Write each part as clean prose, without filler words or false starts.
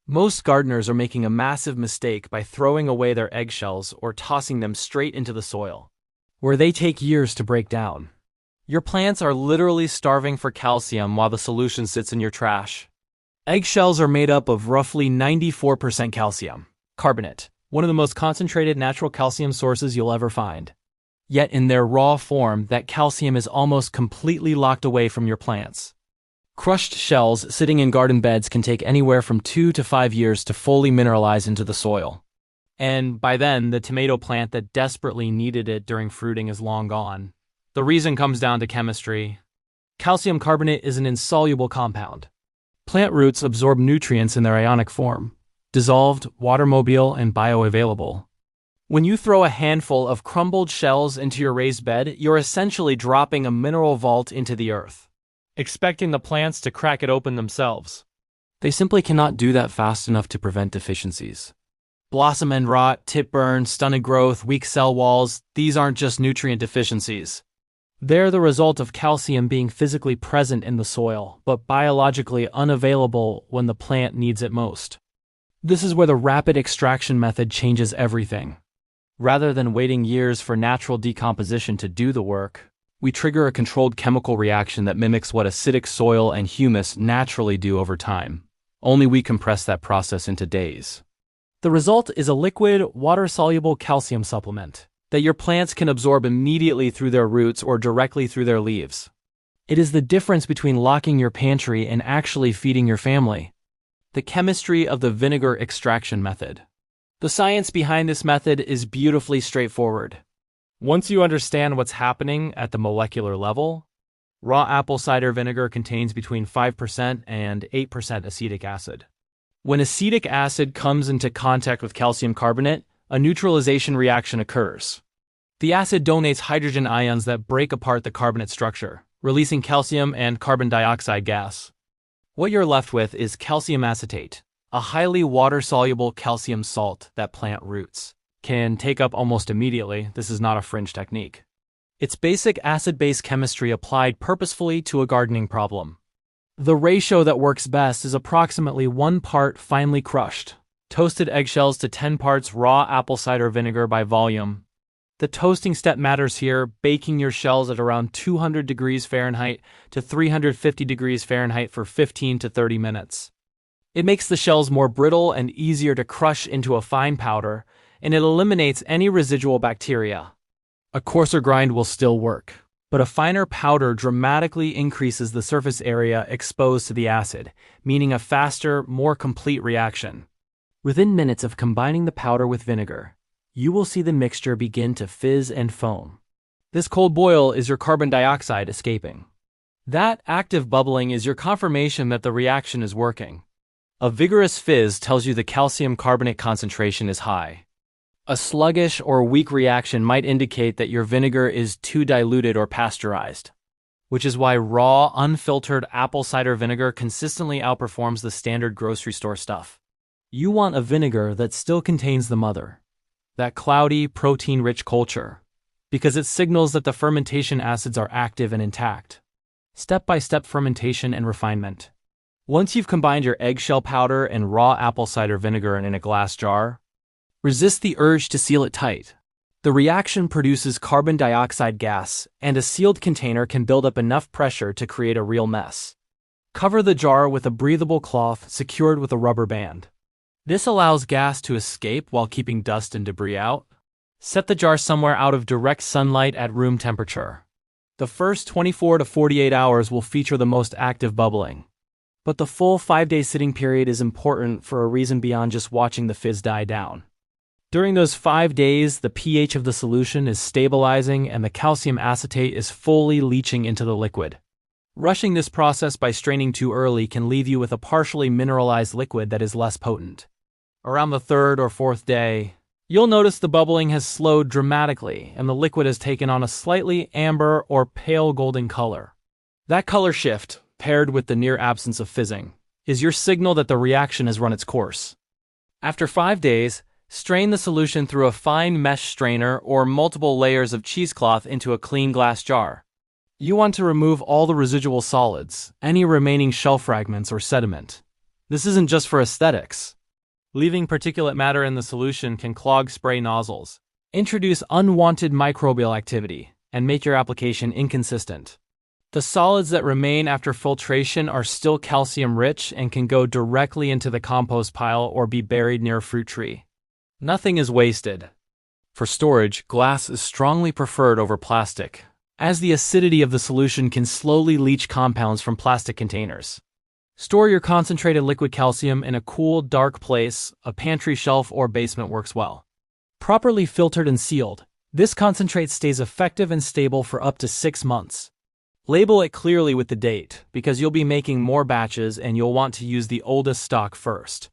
Most gardeners are making a massive mistake by throwing away their eggshells or tossing them straight into the soil, where they take years to break down. Your plants are literally starving for calcium while the solution sits in your trash. Eggshells are made up of roughly 94% calcium carbonate, one of the most concentrated natural calcium sources you'll ever find. Yet in their raw form, that calcium is almost completely locked away from your plants. Crushed shells sitting in garden beds can take anywhere from 2 to 5 years to fully mineralize into the soil. And by then, the tomato plant that desperately needed it during fruiting is long gone. The reason comes down to chemistry. Calcium carbonate is an insoluble compound. Plant roots absorb nutrients in their ionic form, dissolved, water-mobile, and bioavailable. When you throw a handful of crumbled shells into your raised bed, you're essentially dropping a mineral vault into the earth, expecting the plants to crack it open themselves. They simply cannot do that fast enough to prevent deficiencies. Blossom end rot, tip burn, stunted growth, weak cell walls, these aren't just nutrient deficiencies. They're the result of calcium being physically present in the soil, but biologically unavailable when the plant needs it most. This is where the rapid extraction method changes everything. Rather than waiting years for natural decomposition to do the work, we trigger a controlled chemical reaction that mimics what acidic soil and humus naturally do over time. Only we compress that process into days. The result is a liquid, water-soluble calcium supplement that your plants can absorb immediately through their roots or directly through their leaves. It is the difference between locking your pantry and actually feeding your family. The chemistry of the vinegar extraction method. The science behind this method is beautifully straightforward. Once you understand what's happening at the molecular level, raw apple cider vinegar contains between 5% and 8% acetic acid. When acetic acid comes into contact with calcium carbonate, a neutralization reaction occurs. The acid donates hydrogen ions that break apart the carbonate structure, releasing calcium and carbon dioxide gas. What you're left with is calcium acetate, a highly water-soluble calcium salt that plant roots can take up almost immediately. This is not a fringe technique. It's basic acid-base chemistry applied purposefully to a gardening problem. The ratio that works best is approximately 1 part finely crushed toasted eggshells to 10 parts raw apple cider vinegar by volume. The toasting step matters here, baking your shells at around 200 degrees Fahrenheit to 350 degrees Fahrenheit for 15 to 30 minutes. It makes the shells more brittle and easier to crush into a fine powder, and it eliminates any residual bacteria. A coarser grind will still work, but a finer powder dramatically increases the surface area exposed to the acid, meaning a faster, more complete reaction. Within minutes of combining the powder with vinegar, you will see the mixture begin to fizz and foam. This cold boil is your carbon dioxide escaping. That active bubbling is your confirmation that the reaction is working. A vigorous fizz tells you the calcium carbonate concentration is high. A sluggish or weak reaction might indicate that your vinegar is too diluted or pasteurized, which is why raw, unfiltered apple cider vinegar consistently outperforms the standard grocery store stuff. You want a vinegar that still contains the mother, that cloudy, protein-rich culture, because it signals that the fermentation acids are active and intact. Step-by-step fermentation and refinement. Once you've combined your eggshell powder and raw apple cider vinegar in a glass jar, resist the urge to seal it tight. The reaction produces carbon dioxide gas, and a sealed container can build up enough pressure to create a real mess. Cover the jar with a breathable cloth secured with a rubber band. This allows gas to escape while keeping dust and debris out. Set the jar somewhere out of direct sunlight at room temperature. The first 24 to 48 hours will feature the most active bubbling. But the full 5-day sitting period is important for a reason beyond just watching the fizz die down. During those 5 days, the pH of the solution is stabilizing and the calcium acetate is fully leaching into the liquid. Rushing this process by straining too early can leave you with a partially mineralized liquid that is less potent. Around the 3rd or 4th day, you'll notice the bubbling has slowed dramatically and the liquid has taken on a slightly amber or pale golden color. That color shift, paired with the near absence of fizzing, is your signal that the reaction has run its course. After 5 days, strain the solution through a fine mesh strainer or multiple layers of cheesecloth into a clean glass jar. You want to remove all the residual solids, any remaining shell fragments or sediment. This isn't just for aesthetics. Leaving particulate matter in the solution can clog spray nozzles, introduce unwanted microbial activity, and make your application inconsistent. The solids that remain after filtration are still calcium-rich and can go directly into the compost pile or be buried near a fruit tree. Nothing is wasted. For storage, glass is strongly preferred over plastic, as the acidity of the solution can slowly leach compounds from plastic containers. Store your concentrated liquid calcium in a cool, dark place. A pantry shelf or basement works well. Properly filtered and sealed, this concentrate stays effective and stable for up to 6 months. Label it clearly with the date, because you'll be making more batches and you'll want to use the oldest stock first.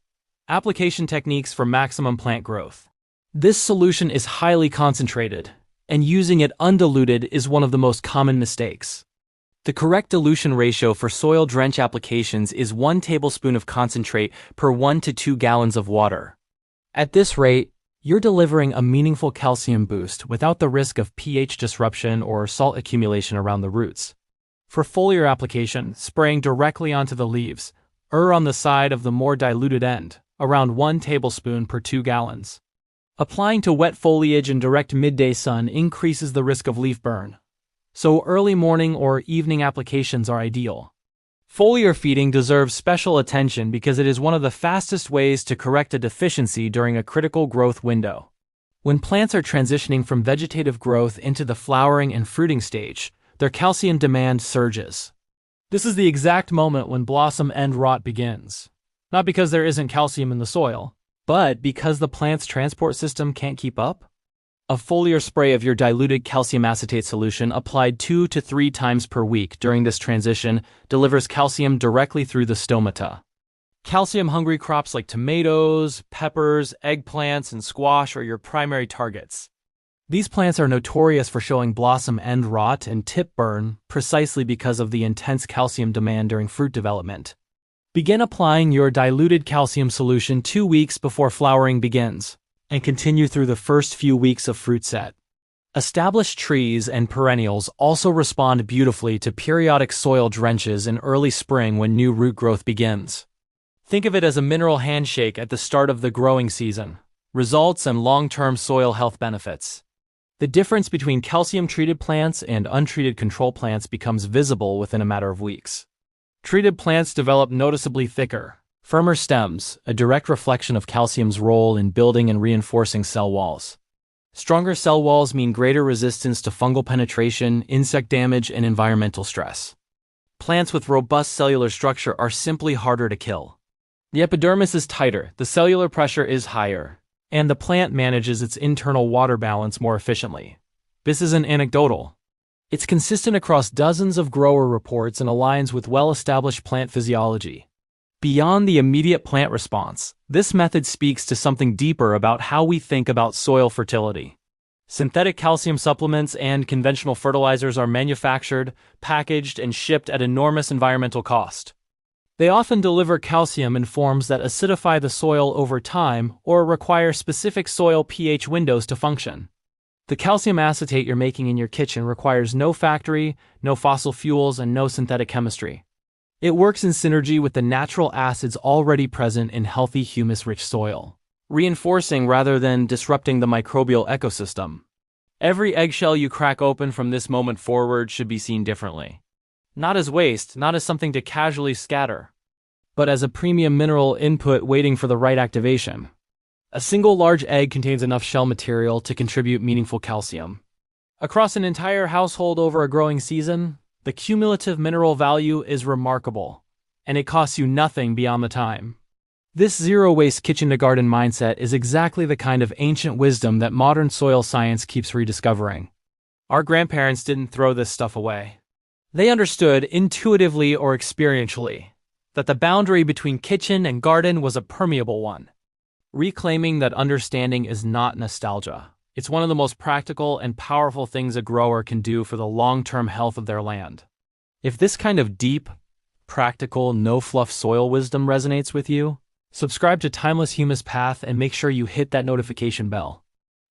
Application techniques for maximum plant growth. This solution is highly concentrated, and using it undiluted is one of the most common mistakes. The correct dilution ratio for soil drench applications is 1 tablespoon of concentrate per 1 to 2 gallons of water. At this rate, you're delivering a meaningful calcium boost without the risk of pH disruption or salt accumulation around the roots. For foliar application, spraying directly onto the leaves, err on the side of the more diluted end, around 1 tablespoon per 2 gallons. Applying to wet foliage in direct midday sun increases the risk of leaf burn, so early morning or evening applications are ideal. Foliar feeding deserves special attention because it is one of the fastest ways to correct a deficiency during a critical growth window. When plants are transitioning from vegetative growth into the flowering and fruiting stage, their calcium demand surges. This is the exact moment when blossom end rot begins. Not because there isn't calcium in the soil, but because the plant's transport system can't keep up. A foliar spray of your diluted calcium acetate solution applied 2 to 3 times per week during this transition delivers calcium directly through the stomata. Calcium-hungry crops like tomatoes, peppers, eggplants, and squash are your primary targets. These plants are notorious for showing blossom end rot and tip burn precisely because of the intense calcium demand during fruit development. Begin applying your diluted calcium solution 2 weeks before flowering begins, and continue through the first few weeks of fruit set. Established trees and perennials also respond beautifully to periodic soil drenches in early spring when new root growth begins. Think of it as a mineral handshake at the start of the growing season. Results and long-term soil health benefits. The difference between calcium-treated plants and untreated control plants becomes visible within a matter of weeks. Treated plants develop noticeably thicker, firmer stems, a direct reflection of calcium's role in building and reinforcing cell walls. Stronger cell walls mean greater resistance to fungal penetration, insect damage, and environmental stress. Plants with robust cellular structure are simply harder to kill. The epidermis is tighter, the cellular pressure is higher, and the plant manages its internal water balance more efficiently. This isn't anecdotal. It's consistent across dozens of grower reports and aligns with well-established plant physiology. Beyond the immediate plant response, this method speaks to something deeper about how we think about soil fertility. Synthetic calcium supplements and conventional fertilizers are manufactured, packaged, and shipped at enormous environmental cost. They often deliver calcium in forms that acidify the soil over time or require specific soil pH windows to function. The calcium acetate you're making in your kitchen requires no factory, no fossil fuels, and no synthetic chemistry. It works in synergy with the natural acids already present in healthy humus-rich soil, reinforcing rather than disrupting the microbial ecosystem. Every eggshell you crack open from this moment forward should be seen differently. Not as waste, not as something to casually scatter, but as a premium mineral input waiting for the right activation. A single large egg contains enough shell material to contribute meaningful calcium. Across an entire household over a growing season, the cumulative mineral value is remarkable, and it costs you nothing beyond the time. This zero-waste kitchen-to-garden mindset is exactly the kind of ancient wisdom that modern soil science keeps rediscovering. Our grandparents didn't throw this stuff away. They understood, intuitively or experientially, that the boundary between kitchen and garden was a permeable one. Reclaiming that understanding is not nostalgia. It's one of the most practical and powerful things a grower can do for the long-term health of their land. If this kind of deep, practical, no-fluff soil wisdom resonates with you, subscribe to Timeless Humus Path and make sure you hit that notification bell.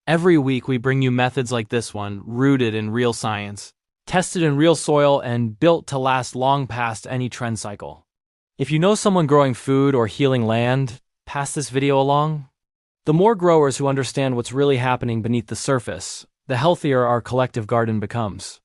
Every week we bring you methods like this one, rooted in real science, tested in real soil, and built to last long past any trend cycle. If you know someone growing food or healing land, Pass this video along? The more growers who understand what's really happening beneath the surface, the healthier our collective garden becomes.